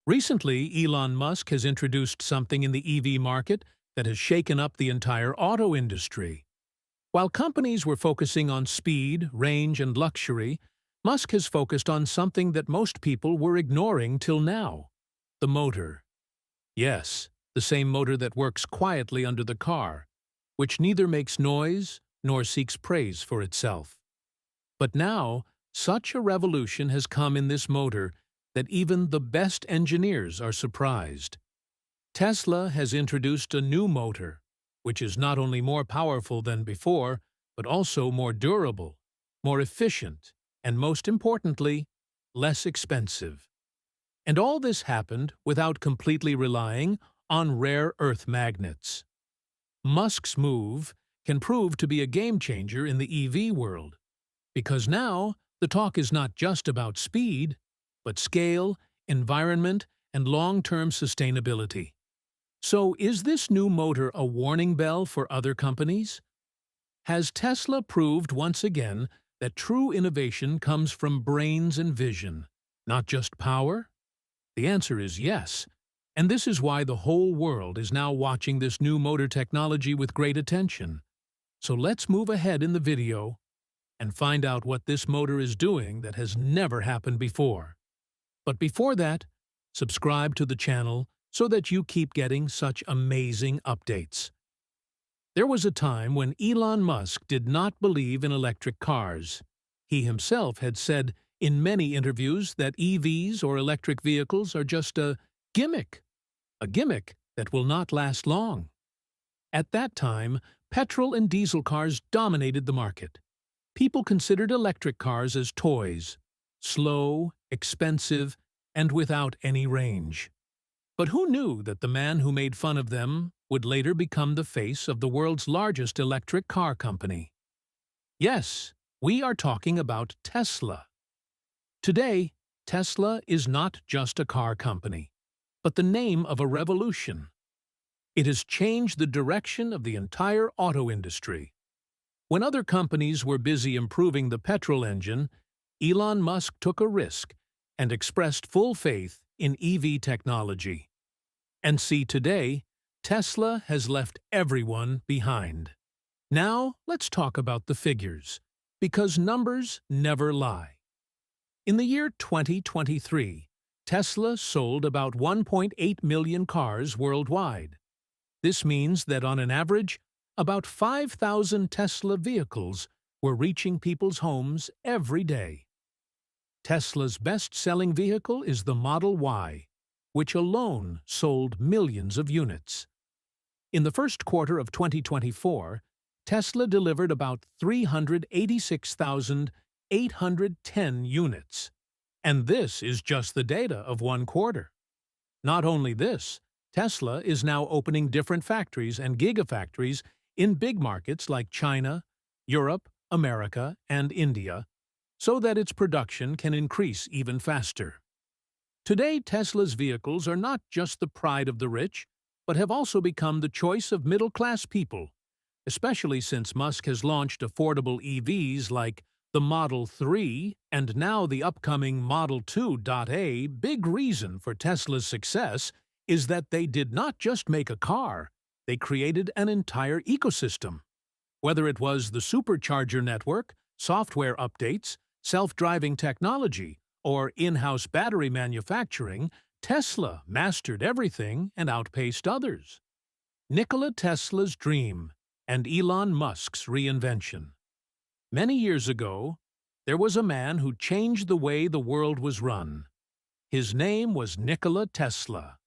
Recently, Elon Musk has introduced something in the EV market that has shaken up the entire auto industry. While companies were focusing on speed, range, and luxury, Musk has focused on something that most people were ignoring till now: the motor. Yes, the same motor that works quietly under the car, which neither makes noise nor seeks praise for itself. But now, such a revolution has come in this motor that even the best engineers are surprised. Tesla has introduced a new motor, which is not only more powerful than before, but also more durable, more efficient, and most importantly, less expensive. And all this happened without completely relying on rare earth magnets. Musk's move can prove to be a game-changer in the EV world, because now the talk is not just about speed, but scale, environment, and long-term sustainability. So is this new motor a warning bell for other companies? Has Tesla proved once again that true innovation comes from brains and vision, not just power? The answer is yes, and this is why the whole world is now watching this new motor technology with great attention. So let's move ahead in the video and find out what this motor is doing that has never happened before. But before that, subscribe to the channel so that you keep getting such amazing updates. There was a time when Elon Musk did not believe in electric cars. He himself had said in many interviews that EVs or electric vehicles are just a gimmick that will not last long. At that time, petrol and diesel cars dominated the market. People considered electric cars as toys, slow, expensive, and without any range. But who knew that the man who made fun of them would later become the face of the world's largest electric car company? Yes, we are talking about Tesla. Today, Tesla is not just a car company, but the name of a revolution. It has changed the direction of the entire auto industry. When other companies were busy improving the petrol engine, Elon Musk took a risk and expressed full faith in EV technology. And see, today, Tesla has left everyone behind. Now, let's talk about the figures, because numbers never lie. In the year 2023, Tesla sold about 1.8 million cars worldwide. This means that on an average, about 5,000 Tesla vehicles were reaching people's homes every day. Tesla's best-selling vehicle is the Model Y, which alone sold millions of units. In the first quarter of 2024, Tesla delivered about 386,810 units. And this is just the data of one quarter. Not only this, Tesla is now opening different factories and gigafactories in big markets like China, Europe, America, and India, so that its production can increase even faster. Today, Tesla's vehicles are not just the pride of the rich, but have also become the choice of middle-class people, especially since Musk has launched affordable EVs like the Model 3 and now the upcoming Model 2.A. Big reason for Tesla's success is that they did not just make a car, they created an entire ecosystem. Whether it was the supercharger network, software updates, self-driving technology, or in-house battery manufacturing, Tesla mastered everything and outpaced others. Nikola Tesla's dream and Elon Musk's reinvention. Many years ago, there was a man who changed the way the world was run. His name was Nikola Tesla.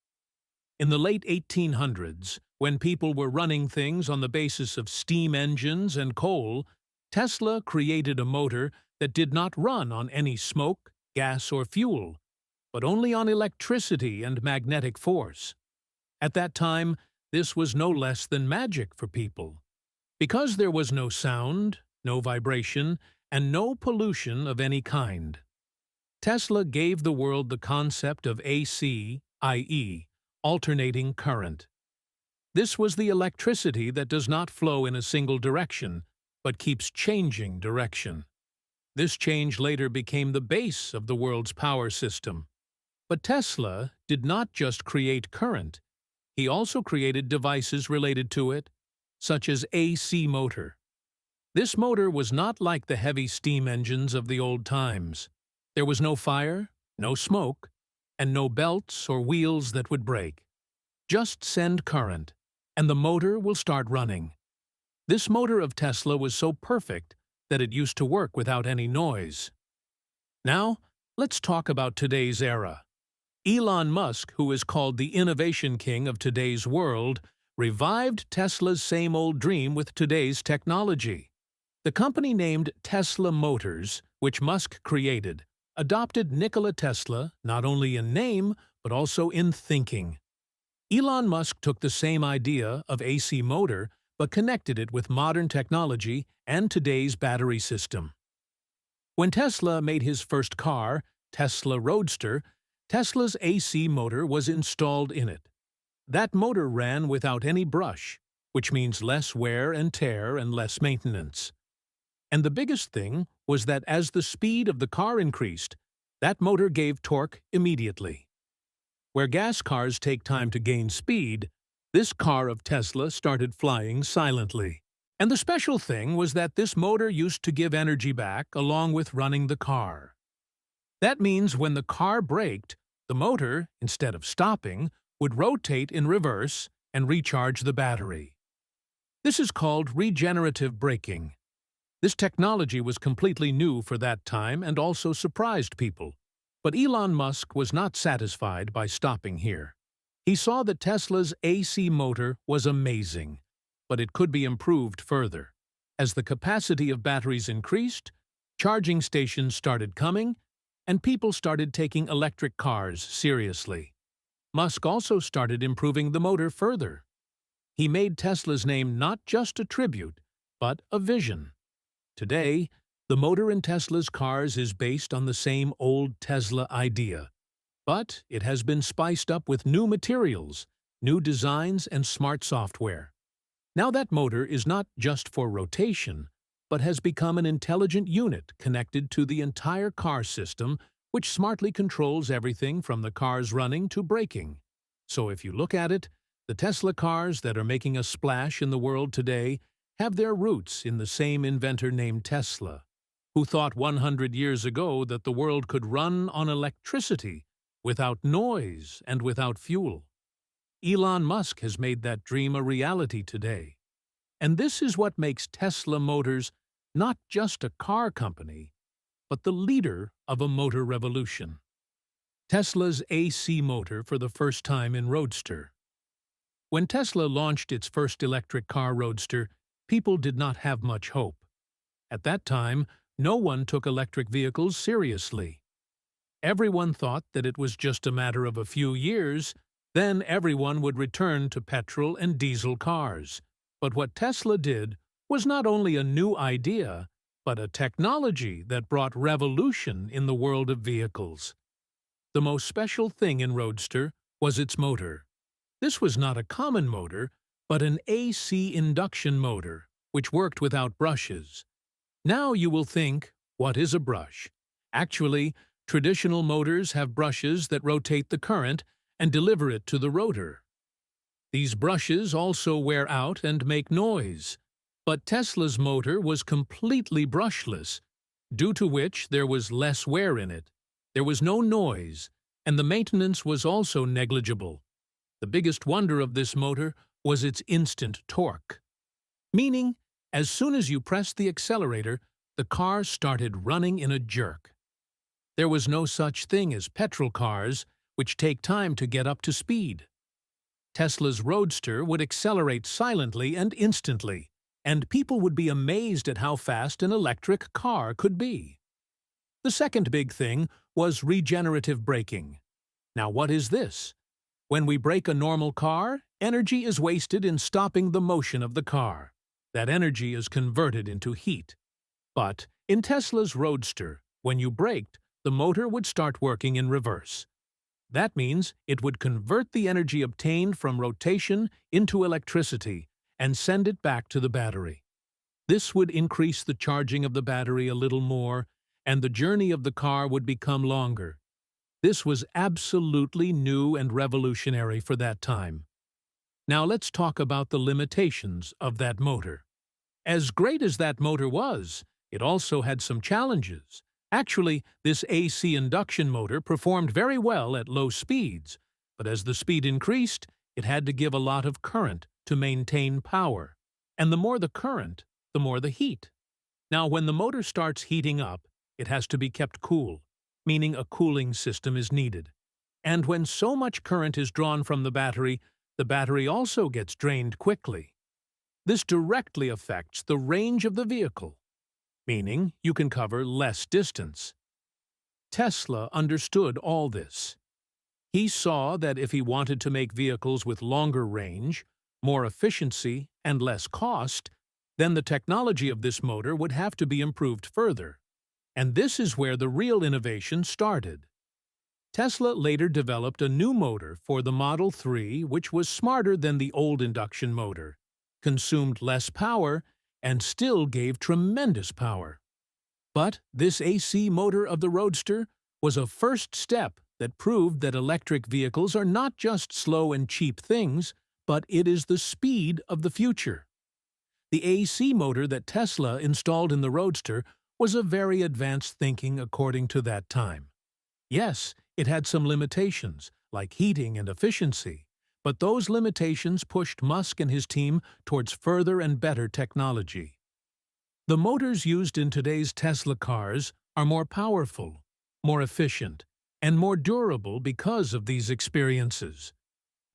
In the late 1800s, when people were running things on the basis of steam engines and coal, Tesla created a motor that did not run on any smoke, gas, or fuel, but only on electricity and magnetic force. At that time, this was no less than magic for people. Because there was no sound, no vibration, and no pollution of any kind. Tesla gave the world the concept of AC, i.e., alternating current. This was the electricity that does not flow in a single direction, but keeps changing direction. This change later became the base of the world's power system. But Tesla did not just create current, he also created devices related to it, such as AC motor. This motor was not like the heavy steam engines of the old times. There was no fire, no smoke, and no belts or wheels that would break. Just send current, and the motor will start running. This motor of Tesla was so perfect that it used to work without any noise. Now, let's talk about today's era. Elon Musk, who is called the innovation king of today's world, revived Tesla's same old dream with today's technology. The company named Tesla Motors, which Musk created, adopted Nikola Tesla not only in name but also in thinking. Elon Musk took the same idea of AC motor but connected it with modern technology and today's battery system. When Tesla made his first car, Tesla Roadster, Tesla's AC motor was installed in it. That motor ran without any brush, which means less wear and tear and less maintenance. And the biggest thing was that as the speed of the car increased, that motor gave torque immediately. Where gas cars take time to gain speed, this car of Tesla started flying silently. And the special thing was that this motor used to give energy back along with running the car. That means when the car braked, the motor, instead of stopping, would rotate in reverse and recharge the battery. This is called regenerative braking. This technology was completely new for that time and also surprised people. But Elon Musk was not satisfied by stopping here. He saw that Tesla's AC motor was amazing, but it could be improved further. As the capacity of batteries increased, charging stations started coming, and people started taking electric cars seriously. Musk also started improving the motor further. He made Tesla's name not just a tribute, but a vision. Today, the motor in Tesla's cars is based on the same old Tesla idea, but it has been spiced up with new materials, new designs, and smart software. Now that motor is not just for rotation, but has become an intelligent unit connected to the entire car system, which smartly controls everything from the car's running to braking. So if you look at it, the Tesla cars that are making a splash in the world today have their roots in the same inventor named Tesla, who thought 100 years ago that the world could run on electricity, without noise and without fuel. Elon Musk has made that dream a reality today. And this is what makes Tesla Motors not just a car company, but the leader of a motor revolution. Tesla's AC motor for the first time in Roadster. When Tesla launched its first electric car Roadster, people did not have much hope. At that time, no one took electric vehicles seriously. Everyone thought that it was just a matter of a few years, then everyone would return to petrol and diesel cars. But what Tesla did was not only a new idea, but a technology that brought revolution in the world of vehicles. The most special thing in Roadster was its motor. This was not a common motor, but an AC induction motor, which worked without brushes. Now you will think, what is a brush? Actually, traditional motors have brushes that rotate the current and deliver it to the rotor. These brushes also wear out and make noise, but Tesla's motor was completely brushless, due to which there was less wear in it. There was no noise, and the maintenance was also negligible. The biggest wonder of this motor was its instant torque. Meaning, as soon as you pressed the accelerator, the car started running in a jerk. There was no such thing as petrol cars, which take time to get up to speed. Tesla's Roadster would accelerate silently and instantly, and people would be amazed at how fast an electric car could be. The second big thing was regenerative braking. Now what is this? When we brake a normal car, energy is wasted in stopping the motion of the car. That energy is converted into heat. But in Tesla's Roadster, when you braked, the motor would start working in reverse. That means it would convert the energy obtained from rotation into electricity and send it back to the battery. This would increase the charging of the battery a little more, and the journey of the car would become longer. This was absolutely new and revolutionary for that time. Now let's talk about the limitations of that motor. As great as that motor was, it also had some challenges. Actually, this AC induction motor performed very well at low speeds, but as the speed increased, it had to give a lot of current to maintain power. And the more the current, the more the heat. Now, when the motor starts heating up, it has to be kept cool, meaning a cooling system is needed. And when so much current is drawn from the battery also gets drained quickly. This directly affects the range of the vehicle, meaning you can cover less distance. Tesla understood all this. He saw that if he wanted to make vehicles with longer range, more efficiency, and less cost, then the technology of this motor would have to be improved further. And this is where the real innovation started. Tesla later developed a new motor for the Model 3 which was smarter than the old induction motor, consumed less power, and still gave tremendous power. But this AC motor of the Roadster was a first step that proved that electric vehicles are not just slow and cheap things, but it is the speed of the future. The AC motor that Tesla installed in the Roadster was a very advanced thinking according to that time. Yes, it had some limitations, like heating and efficiency, but those limitations pushed Musk and his team towards further and better technology. The motors used in today's Tesla cars are more powerful, more efficient, and more durable because of these experiences.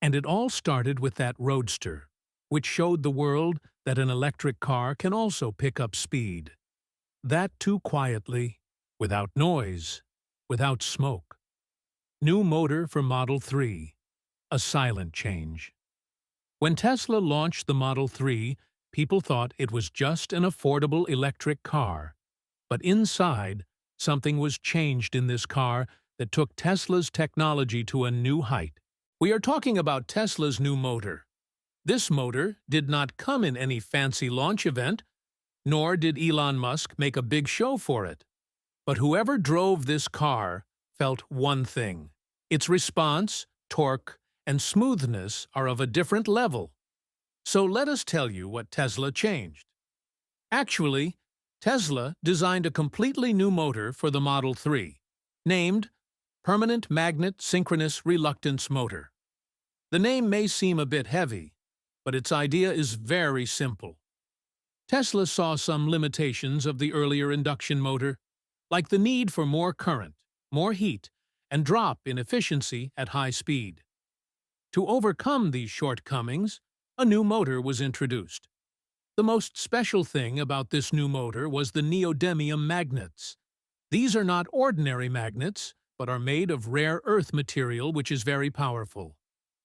And it all started with that Roadster, which showed the world that an electric car can also pick up speed. That too quietly, without noise, without smoke. New motor for Model 3. A silent change. When Tesla launched the Model 3, people thought it was just an affordable electric car. But inside, something was changed in this car that took Tesla's technology to a new height. We are talking about Tesla's new motor. This motor did not come in any fancy launch event, nor did Elon Musk make a big show for it. But whoever drove this car felt one thing. Its response, torque, and smoothness are of a different level. So let us tell you what Tesla changed. Actually, Tesla designed a completely new motor for the Model 3, named Permanent Magnet Synchronous Reluctance Motor. The name may seem a bit heavy, but its idea is very simple. Tesla saw some limitations of the earlier induction motor, like the need for more current, more heat, and drop in efficiency at high speed. To overcome these shortcomings, a new motor was introduced. The most special thing about this new motor was the neodymium magnets. These are not ordinary magnets, but are made of rare earth material which is very powerful.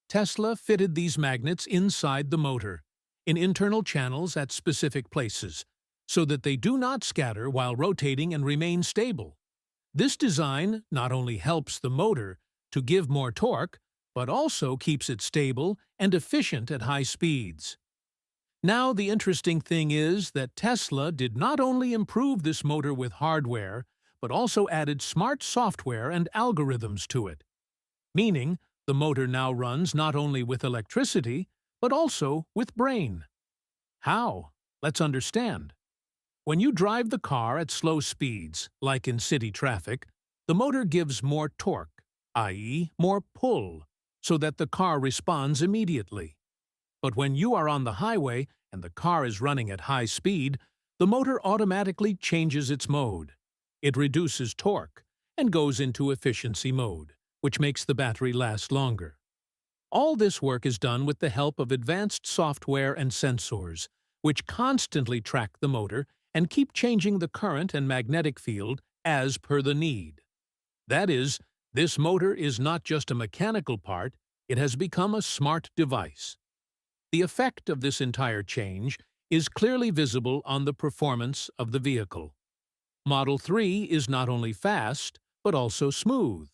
Tesla fitted these magnets inside the motor, in internal channels at specific places, so that they do not scatter while rotating and remain stable. This design not only helps the motor to give more torque, but also keeps it stable and efficient at high speeds. Now, the interesting thing is that Tesla did not only improve this motor with hardware, but also added smart software and algorithms to it. Meaning, the motor now runs not only with electricity, but also with brain. How? Let's understand. When you drive the car at slow speeds, like in city traffic, the motor gives more torque, i.e., more pull, so that the car responds immediately. But when you are on the highway and the car is running at high speed, the motor automatically changes its mode. It reduces torque and goes into efficiency mode, which makes the battery last longer. All this work is done with the help of advanced software and sensors, which constantly track the motor and keep changing the current and magnetic field as per the need. That is, this motor is not just a mechanical part, it has become a smart device. The effect of this entire change is clearly visible on the performance of the vehicle. Model 3 is not only fast, but also smooth.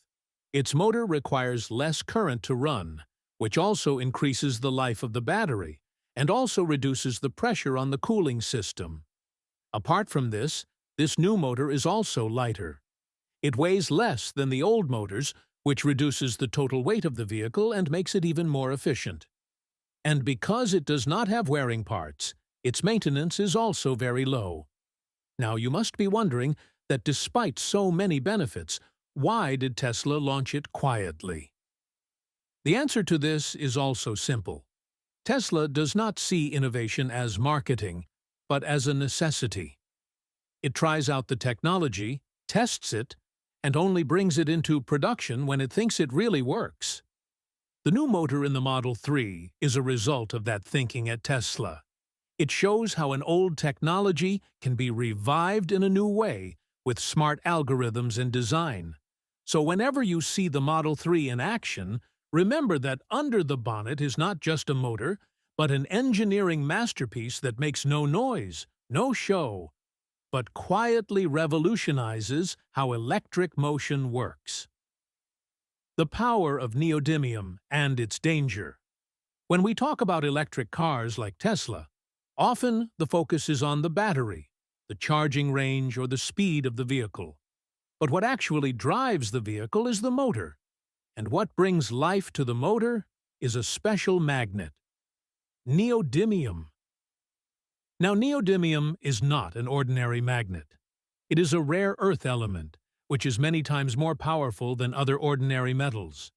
Its motor requires less current to run, which also increases the life of the battery, and also reduces the pressure on the cooling system. Apart from this new motor is also lighter. It weighs less than the old motors, which reduces the total weight of the vehicle and makes it even more efficient. And because it does not have wearing parts, its maintenance is also very low. Now you must be wondering that despite so many benefits, why did Tesla launch it quietly? The answer to this is also simple. Tesla does not see innovation as marketing, but as a necessity. It tries out the technology, tests it, and only brings it into production when it thinks it really works. The new motor in the Model 3 is a result of that thinking at Tesla. It shows how an old technology can be revived in a new way with smart algorithms and design. So whenever you see the Model 3 in action, remember that under the bonnet is not just a motor, but an engineering masterpiece that makes no noise, no show, but quietly revolutionizes how electric motion works. The power of neodymium and its danger. When we talk about electric cars like Tesla, often the focus is on the battery, the charging range, or the speed of the vehicle. But what actually drives the vehicle is the motor. And what brings life to the motor is a special magnet. Neodymium. Now, neodymium is not an ordinary magnet. It is a rare earth element, which is many times more powerful than other ordinary metals.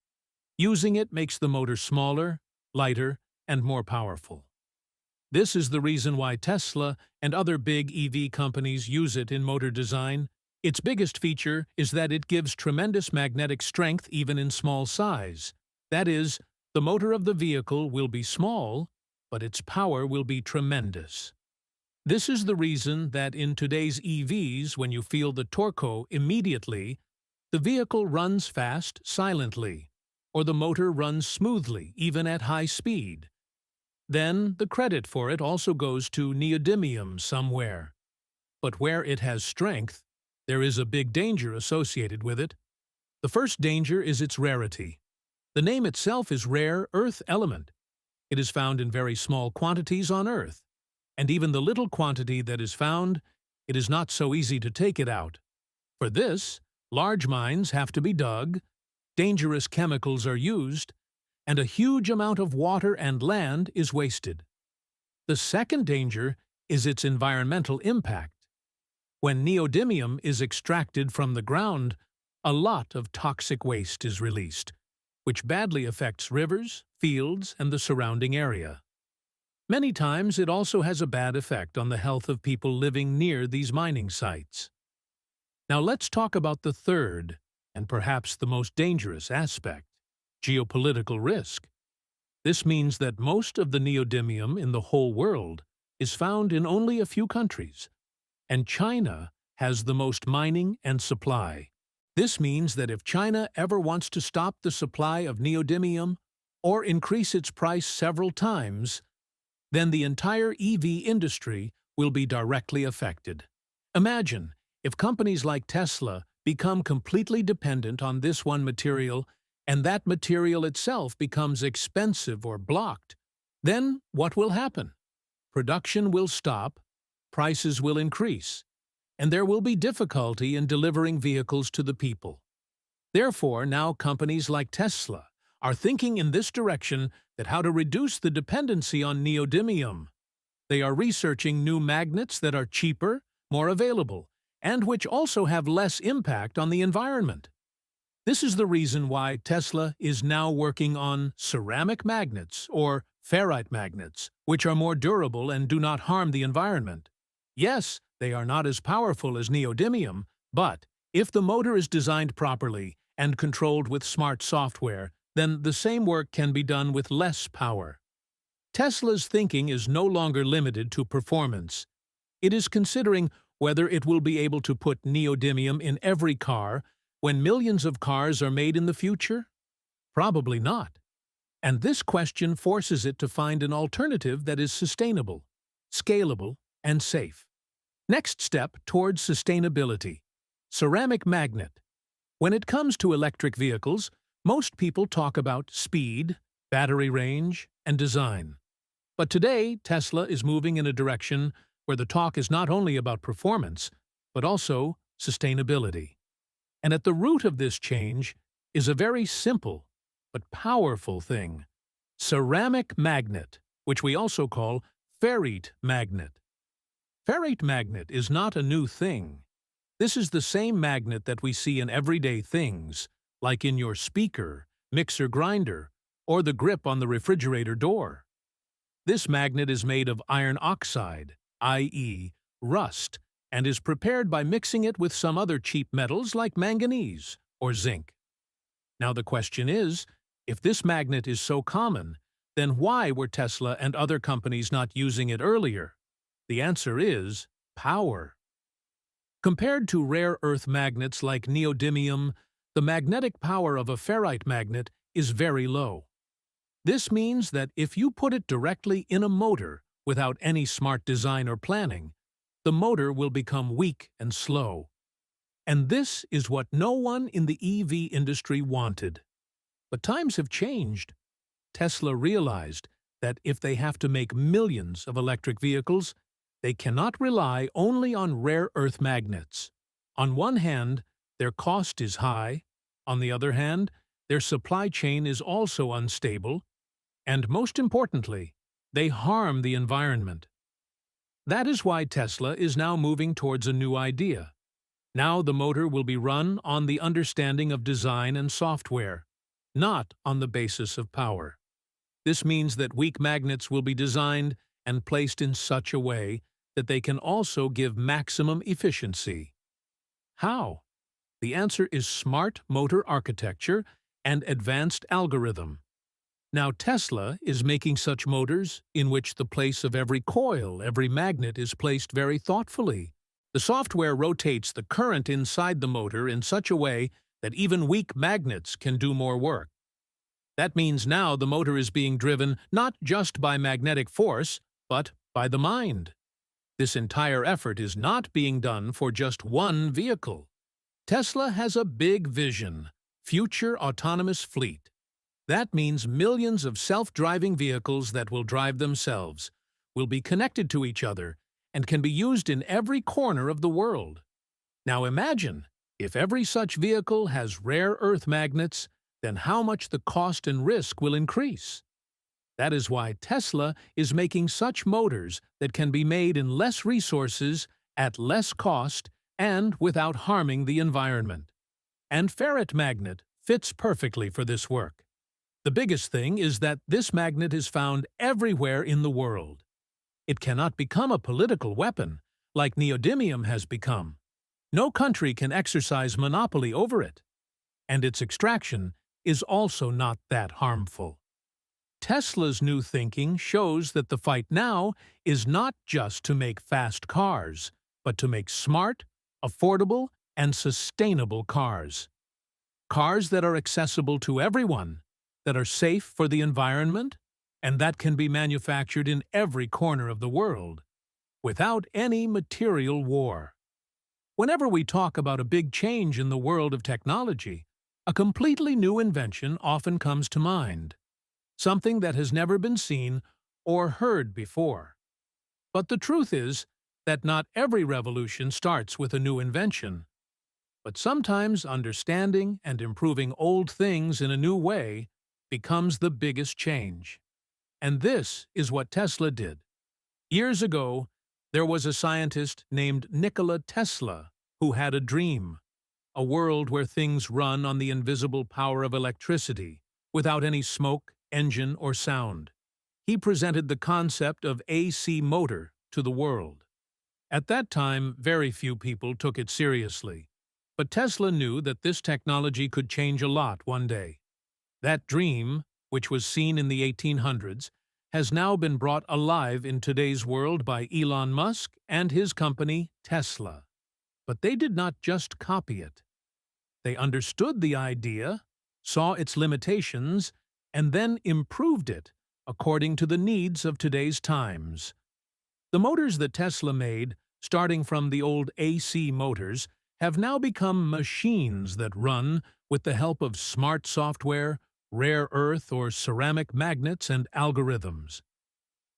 Using it makes the motor smaller, lighter, and more powerful. This is the reason why Tesla and other big EV companies use it in motor design. Its biggest feature is that it gives tremendous magnetic strength even in small size. That is, the motor of the vehicle will be small, but its power will be tremendous. This is the reason that in today's EVs, when you feel the torque immediately, the vehicle runs fast silently, or the motor runs smoothly even at high speed. Then the credit for it also goes to neodymium somewhere. But where it has strength, there is a big danger associated with it. The first danger is its rarity. The name itself is rare earth element. It is found in very small quantities on Earth. And even the little quantity that is found, it is not so easy to take it out. For this, large mines have to be dug, dangerous chemicals are used, and a huge amount of water and land is wasted. The second danger is its environmental impact. When neodymium is extracted from the ground, a lot of toxic waste is released, which badly affects rivers, fields, and the surrounding area. Many times it also has a bad effect on the health of people living near these mining sites. Now let's talk about the third, and perhaps the most dangerous aspect, geopolitical risk. This means that most of the neodymium in the whole world is found in only a few countries, and China has the most mining and supply. This means that if China ever wants to stop the supply of neodymium or increase its price several times, then the entire EV industry will be directly affected. Imagine if companies like Tesla become completely dependent on this one material and that material itself becomes expensive or blocked. Then what will happen? Production will stop, prices will increase, and there will be difficulty in delivering vehicles to the people. Therefore, now companies like Tesla are thinking in this direction that how to reduce the dependency on neodymium. They are researching new magnets that are cheaper, more available, and which also have less impact on the environment. This is the reason why Tesla is now working on ceramic magnets or ferrite magnets, which are more durable and do not harm the environment. Yes, they are not as powerful as neodymium, but if the motor is designed properly and controlled with smart software, then the same work can be done with less power. Tesla's thinking is no longer limited to performance. It is considering whether it will be able to put neodymium in every car when millions of cars are made in the future? Probably not. And this question forces it to find an alternative that is sustainable, scalable, and safe. Next step towards sustainability. Ceramic magnet. When it comes to electric vehicles, most people talk about speed, battery range, and design. But today, Tesla is moving in a direction where the talk is not only about performance, but also sustainability. And at the root of this change is a very simple but powerful thing: ceramic magnet, which we also call ferrite magnet. Ferrite magnet is not a new thing. This is the same magnet that we see in everyday things, like in your speaker, mixer grinder, or the grip on the refrigerator door. This magnet is made of iron oxide, i.e., rust, and is prepared by mixing it with some other cheap metals like manganese or zinc. Now the question is, if this magnet is so common, then why were Tesla and other companies not using it earlier? The answer is power. Compared to rare earth magnets like neodymium, the magnetic power of a ferrite magnet is very low. This means that if you put it directly in a motor without any smart design or planning, the motor will become weak and slow. And this is what no one in the EV industry wanted. But times have changed. Tesla realized that if they have to make millions of electric vehicles, they cannot rely only on rare earth magnets. On one hand, their cost is high. On the other hand, their supply chain is also unstable. And most importantly, they harm the environment. That is why Tesla is now moving towards a new idea. Now the motor will be run on the understanding of design and software, not on the basis of power. This means that weak magnets will be designed and placed in such a way that they can also give maximum efficiency. How? The answer is smart motor architecture and advanced algorithm. Now Tesla is making such motors in which the place of every coil, every magnet is placed very thoughtfully. The software rotates the current inside the motor in such a way that even weak magnets can do more work. That means now the motor is being driven not just by magnetic force, but by the mind. This entire effort is not being done for just one vehicle. Tesla has a big vision: future autonomous fleet. That means millions of self-driving vehicles that will drive themselves, will be connected to each other, and can be used in every corner of the world. Now imagine, if every such vehicle has rare earth magnets, then how much the cost and risk will increase. That is why Tesla is making such motors that can be made in less resources, at less cost, and without harming the environment. And ferrite magnet fits perfectly for this work. The biggest thing is that this magnet is found everywhere in the world. It cannot become a political weapon, like neodymium has become. No country can exercise monopoly over it. And its extraction is also not that harmful. Tesla's new thinking shows that the fight now is not just to make fast cars, but to make smart, affordable, and sustainable cars. Cars that are accessible to everyone, that are safe for the environment, and that can be manufactured in every corner of the world, without any material war. Whenever we talk about a big change in the world of technology, a completely new invention often comes to mind, something that has never been seen or heard before. But the truth is that not every revolution starts with a new invention. But sometimes understanding and improving old things in a new way becomes the biggest change. And this is what Tesla did. Years ago, there was a scientist named Nikola Tesla who had a dream: a world where things run on the invisible power of electricity, without any smoke, engine, or sound. He presented the concept of AC motor to the world. At that time, very few people took it seriously. But Tesla knew that this technology could change a lot one day. That dream, which was seen in the 1800s, has now been brought alive in today's world by Elon Musk and his company, Tesla. But they did not just copy it. They understood the idea, saw its limitations, and then improved it according to the needs of today's times. The motors that Tesla made, starting from the old AC motors, have now become machines that run with the help of smart software, rare earth or ceramic magnets, and algorithms.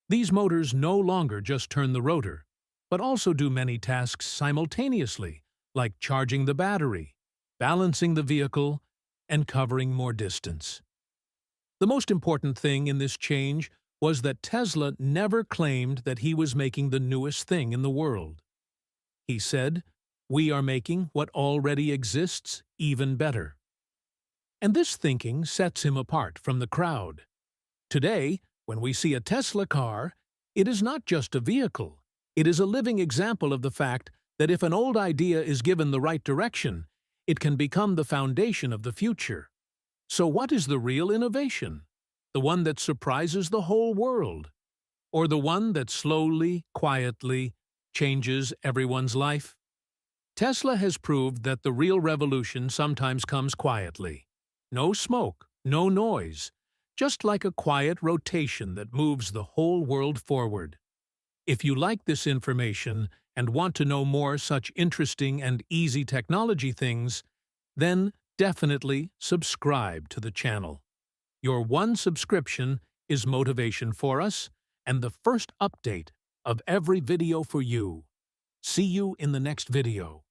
These motors no longer just turn the rotor, but also do many tasks simultaneously, like charging the battery, balancing the vehicle, and covering more distance. The most important thing in this change was that Tesla never claimed that he was making the newest thing in the world. He said, "We are making what already exists even better." And this thinking sets him apart from the crowd. Today, when we see a Tesla car, it is not just a vehicle. It is a living example of the fact that if an old idea is given the right direction, it can become the foundation of the future. So what is the real innovation? The one that surprises the whole world? Or the one that slowly, quietly changes everyone's life? Tesla has proved that the real revolution sometimes comes quietly. No smoke, no noise, just like a quiet rotation that moves the whole world forward. If you like this information and want to know more such interesting and easy technology things, then definitely subscribe to the channel. Your one subscription is motivation for us and the first update of every video for you. See you in the next video.